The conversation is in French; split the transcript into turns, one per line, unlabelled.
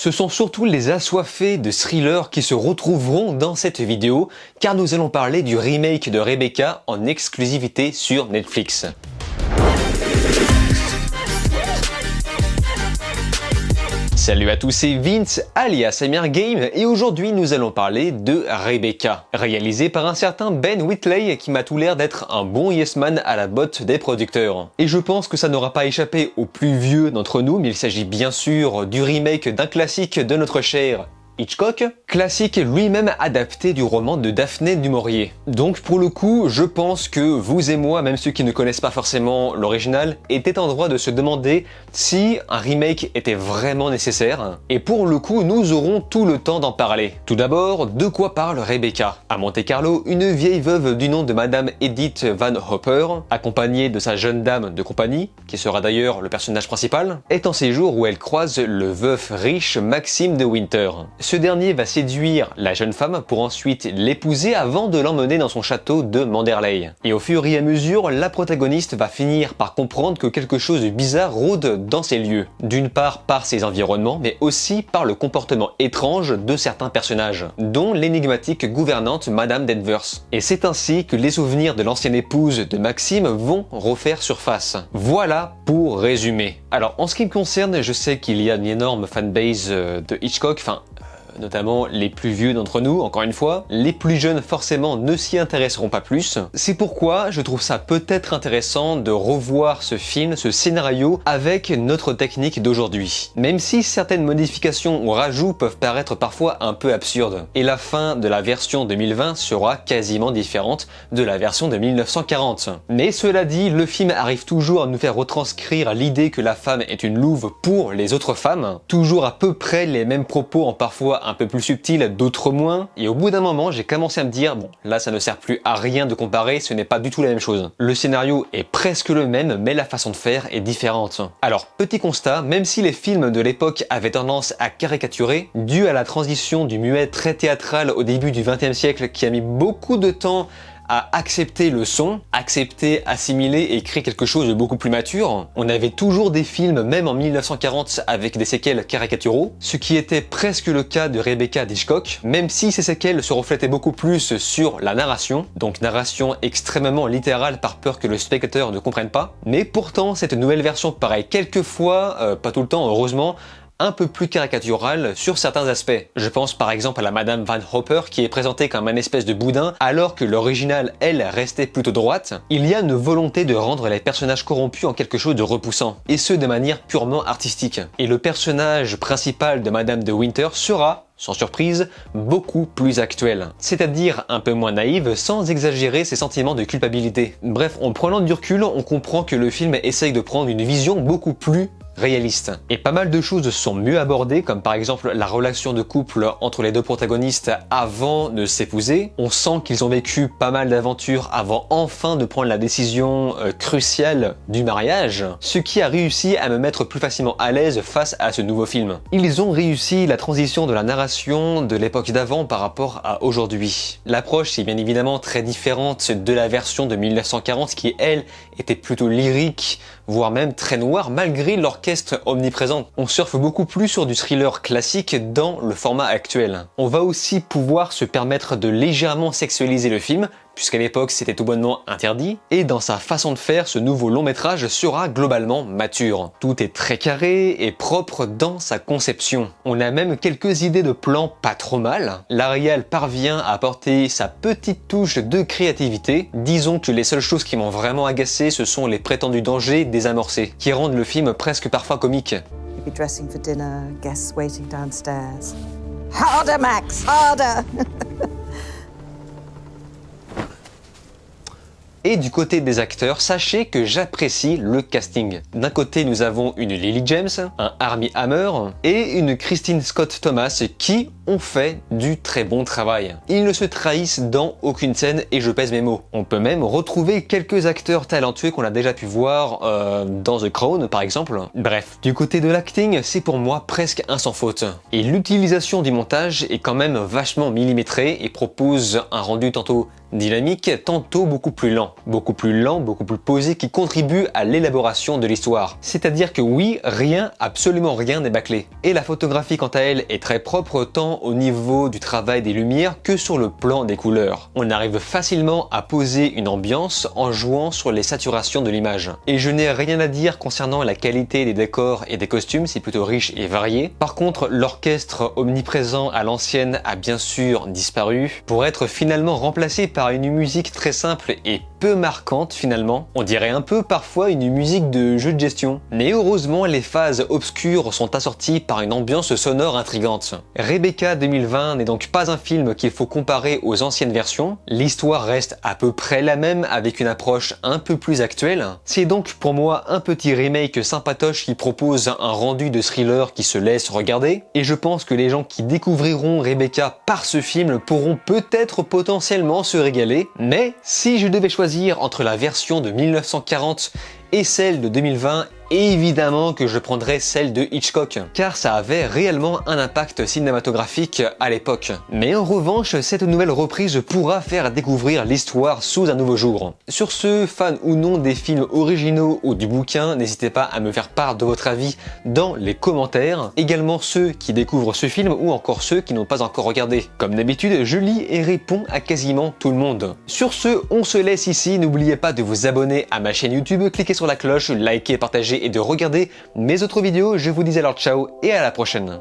Ce sont surtout les assoiffés de thrillers qui se retrouveront dans cette vidéo, car nous allons parler du remake de Rebecca en exclusivité sur Netflix. Salut à tous, c'est Vince alias Amir Game et aujourd'hui nous allons parler de Rebecca, réalisé par un certain Ben Whitley qui m'a tout l'air d'être un bon yes man à la botte des producteurs. Et je pense que ça n'aura pas échappé aux plus vieux d'entre nous, mais il s'agit bien sûr du remake d'un classique de notre cher Hitchcock, classique lui-même adapté du roman de Daphné du Maurier. Donc pour le coup, je pense que vous et moi, même ceux qui ne connaissent pas forcément l'original, étaient en droit de se demander si un remake était vraiment nécessaire. Et pour le coup, nous aurons tout le temps d'en parler. Tout d'abord, de quoi parle Rebecca? À Monte-Carlo, une vieille veuve du nom de Madame Edith Van Hopper, accompagnée de sa jeune dame de compagnie, qui sera d'ailleurs le personnage principal, est en séjour où elle croise le veuf riche Maxime de Winter. Ce dernier va séduire la jeune femme pour ensuite l'épouser avant de l'emmener dans son château de Manderley. Et au fur et à mesure, la protagoniste va finir par comprendre que quelque chose de bizarre rôde dans ces lieux. D'une part par ses environnements, mais aussi par le comportement étrange de certains personnages, dont l'énigmatique gouvernante Madame Danvers. Et c'est ainsi que les souvenirs de l'ancienne épouse de Maxime vont refaire surface. Voilà pour résumer. Alors en ce qui me concerne, je sais qu'il y a une énorme fanbase de Hitchcock, notamment les plus vieux d'entre nous, encore une fois. Les plus jeunes forcément ne s'y intéresseront pas plus. C'est pourquoi je trouve ça peut-être intéressant de revoir ce film, ce scénario, avec notre technique d'aujourd'hui. Même si certaines modifications ou rajouts peuvent paraître parfois un peu absurdes. Et la fin de la version 2020 sera quasiment différente de la version de 1940. Mais cela dit, le film arrive toujours à nous faire retranscrire l'idée que la femme est une louve pour les autres femmes. Toujours à peu près les mêmes propos en parfois un peu plus subtil, d'autres moins, et au bout d'un moment j'ai commencé à me dire bon là ça ne sert plus à rien de comparer, ce n'est pas du tout la même chose. Le scénario est presque le même mais la façon de faire est différente. Alors petit constat, même si les films de l'époque avaient tendance à caricaturer, dû à la transition du muet très théâtral au début du XXe siècle qui a mis beaucoup de temps à accepter le son, accepter, assimiler et créer quelque chose de beaucoup plus mature. On avait toujours des films, même en 1940, avec des séquelles caricaturaux, ce qui était presque le cas de Rebecca d'Hitchcock, même si ces séquelles se reflétaient beaucoup plus sur la narration, donc narration extrêmement littérale par peur que le spectateur ne comprenne pas. Mais pourtant, cette nouvelle version paraît quelquefois, pas tout le temps heureusement, un peu plus caricatural sur certains aspects. Je pense par exemple à la Madame Van Hopper qui est présentée comme un espèce de boudin alors que l'original, elle, restait plutôt droite. Il y a une volonté de rendre les personnages corrompus en quelque chose de repoussant, et ce de manière purement artistique. Et le personnage principal de Madame de Winter sera, sans surprise, beaucoup plus actuel. C'est-à-dire un peu moins naïve, sans exagérer ses sentiments de culpabilité. Bref, en prenant du recul, on comprend que le film essaye de prendre une vision beaucoup plus réaliste. Et pas mal de choses sont mieux abordées, comme par exemple la relation de couple entre les deux protagonistes avant de s'épouser. On sent qu'ils ont vécu pas mal d'aventures avant enfin de prendre la décision cruciale du mariage, ce qui a réussi à me mettre plus facilement à l'aise face à ce nouveau film. Ils ont réussi la transition de la narration de l'époque d'avant par rapport à aujourd'hui. L'approche est bien évidemment très différente de la version de 1940 qui, elle, était plutôt lyrique, voire même très noire malgré l'orchestre omniprésent. On surfe beaucoup plus sur du thriller classique dans le format actuel. On va aussi pouvoir se permettre de légèrement sexualiser le film, puisqu'à l'époque c'était tout bonnement interdit, et dans sa façon de faire, ce nouveau long métrage sera globalement mature. Tout est très carré et propre dans sa conception. On a même quelques idées de plans pas trop mal. L'Ariel parvient à apporter sa petite touche de créativité. Disons que les seules choses qui m'ont vraiment agacé, ce sont les prétendus dangers désamorcés, qui rendent le film presque parfois comique.
You'll be dressing for dinner, guests waiting downstairs. Harder, Max, harder!
Et du côté des acteurs, sachez que j'apprécie le casting. D'un côté, nous avons une Lily James, un Armie Hammer et une Christine Scott Thomas qui ont fait du très bon travail. Ils ne se trahissent dans aucune scène et je pèse mes mots. On peut même retrouver quelques acteurs talentueux qu'on a déjà pu voir dans The Crown par exemple. Bref, du côté de l'acting, c'est pour moi presque un sans faute. Et l'utilisation du montage est quand même vachement millimétrée et propose un rendu tantôt dynamique, tantôt beaucoup plus lent, beaucoup plus posé, qui contribue à l'élaboration de l'histoire. C'est-à-dire que oui, rien, absolument rien n'est bâclé. Et la photographie quant à elle est très propre tant au niveau du travail des lumières que sur le plan des couleurs. On arrive facilement à poser une ambiance en jouant sur les saturations de l'image. Et je n'ai rien à dire concernant la qualité des décors et des costumes, c'est plutôt riche et varié. Par contre, l'orchestre omniprésent à l'ancienne a bien sûr disparu pour être finalement remplacé par une musique très simple et peu marquante finalement. On dirait un peu parfois une musique de jeu de gestion. Mais heureusement, les phases obscures sont assorties par une ambiance sonore intrigante. Rebecca 2020 n'est donc pas un film qu'il faut comparer aux anciennes versions. L'histoire reste à peu près la même avec une approche un peu plus actuelle. C'est donc pour moi un petit remake sympatoche qui propose un rendu de thriller qui se laisse regarder. Et je pense que les gens qui découvriront Rebecca par ce film pourront peut-être potentiellement se régaler. Mais si je devais choisir entre la version de 1940 et celle de 2020, évidemment que je prendrais celle de Hitchcock, car ça avait réellement un impact cinématographique à l'époque. Mais en revanche, cette nouvelle reprise pourra faire découvrir l'histoire sous un nouveau jour. Sur ce, fans ou non des films originaux ou du bouquin, n'hésitez pas à me faire part de votre avis dans les commentaires. Également ceux qui découvrent ce film ou encore ceux qui n'ont pas encore regardé. Comme d'habitude, je lis et réponds à quasiment tout le monde. Sur ce, on se laisse ici. N'oubliez pas de vous abonner à ma chaîne YouTube, cliquez sur la cloche, likez, partagez et de regarder mes autres vidéos. Je vous dis alors ciao et à la prochaine.